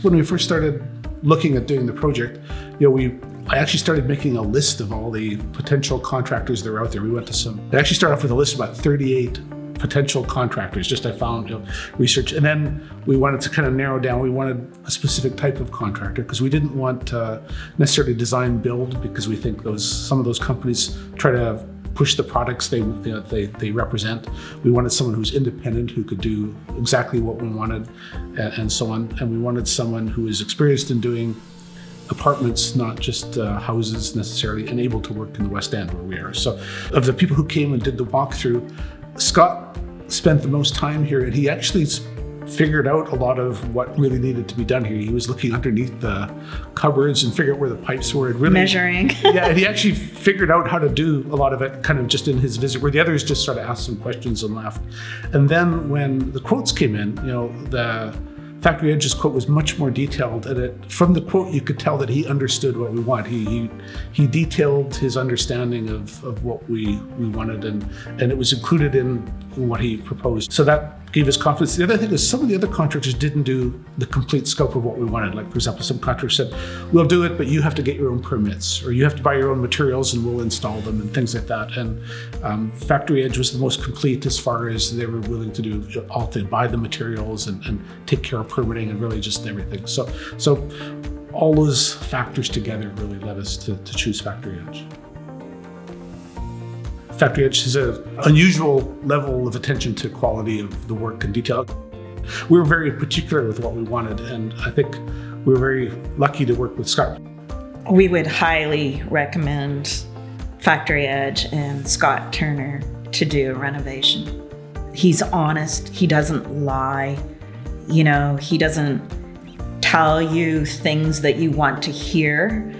When we first started looking at doing the project, I actually started making a list of all the potential contractors that are out there. I actually started off with a list of about 38 potential contractors, I found research. And then we wanted to kind of narrow down, we wanted a specific type of contractor because we didn't want necessarily design build, because we think some of those companies try to push the products they represent. We wanted someone who's independent, who could do exactly what we wanted, and so on. And we wanted someone who is experienced in doing apartments, not just houses necessarily, and able to work in the West End where we are. So of the people who came and did the walkthrough, Scott spent the most time here, and he actually figured out a lot of what really needed to be done here. He was looking underneath the cupboards and figured out where the pipes were. And really, measuring. Yeah, and he actually figured out how to do a lot of it kind of just in his visit, where the others just sort of asked some questions and left. And then when the quotes came in, the Factory Edge's quote was much more detailed, and from the quote you could tell that he understood what we want. He detailed his understanding of what we wanted, and it was included in what he proposed. So that gave us confidence. The other thing is some of the other contractors didn't do the complete scope of what we wanted. Like, for example, some contractors said, we'll do it, but you have to get your own permits, or you have to buy your own materials and we'll install them, and things like that. And Factory Edge was the most complete as far as they were willing to do all things, buy the materials and take care of permitting and really just everything. So all those factors together really led us to choose Factory Edge. Factory Edge has an unusual level of attention to quality of the work and detail. We were very particular with what we wanted, and I think we were very lucky to work with Scott. We would highly recommend Factory Edge and Scott Turner to do a renovation. He's honest, he doesn't lie, he doesn't tell you things that you want to hear.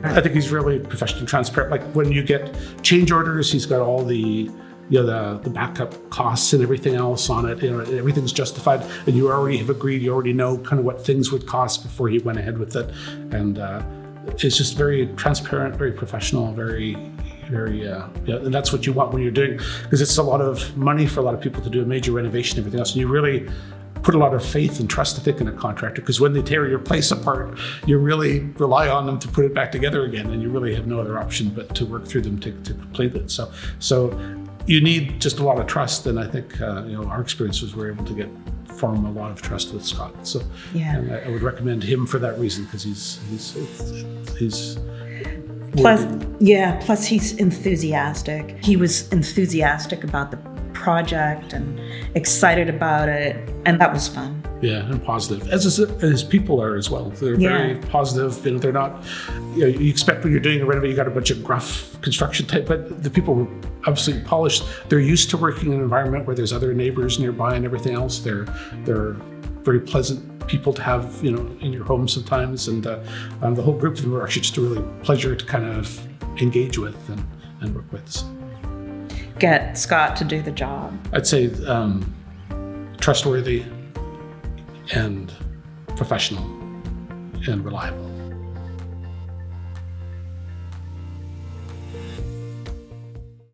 I think he's really professional and transparent. Like when you get change orders, he's got all the the backup costs and everything else on it. Everything's justified, and you already have agreed. You already know kind of what things would cost before he went ahead with it, and it's just very transparent, very professional, very. And that's what you want when you're doing, because it's a lot of money for a lot of people to do a major renovation and everything else. And you really put a lot of faith and trust, I think, in a contractor, because when they tear your place apart, you really rely on them to put it back together again, and you really have no other option but to work through them to complete it. So you need just a lot of trust, and I think our experience was we're able to form a lot of trust with Scott. So yeah, and I would recommend him for that reason, because he's plus he's enthusiastic. He was enthusiastic about the project and excited about it, and that was fun. Yeah, and positive, as his people are as well. They're very positive. They're not. You expect when you're doing a renovation, you got a bunch of gruff construction type, but the people were absolutely polished. They're used to working in an environment where there's other neighbors nearby and everything else. They're very pleasant people to have, in your home sometimes, and the whole group of them were actually just a really pleasure to kind of engage with and work with. So. Get Scott to do the job. I'd say trustworthy and professional and reliable.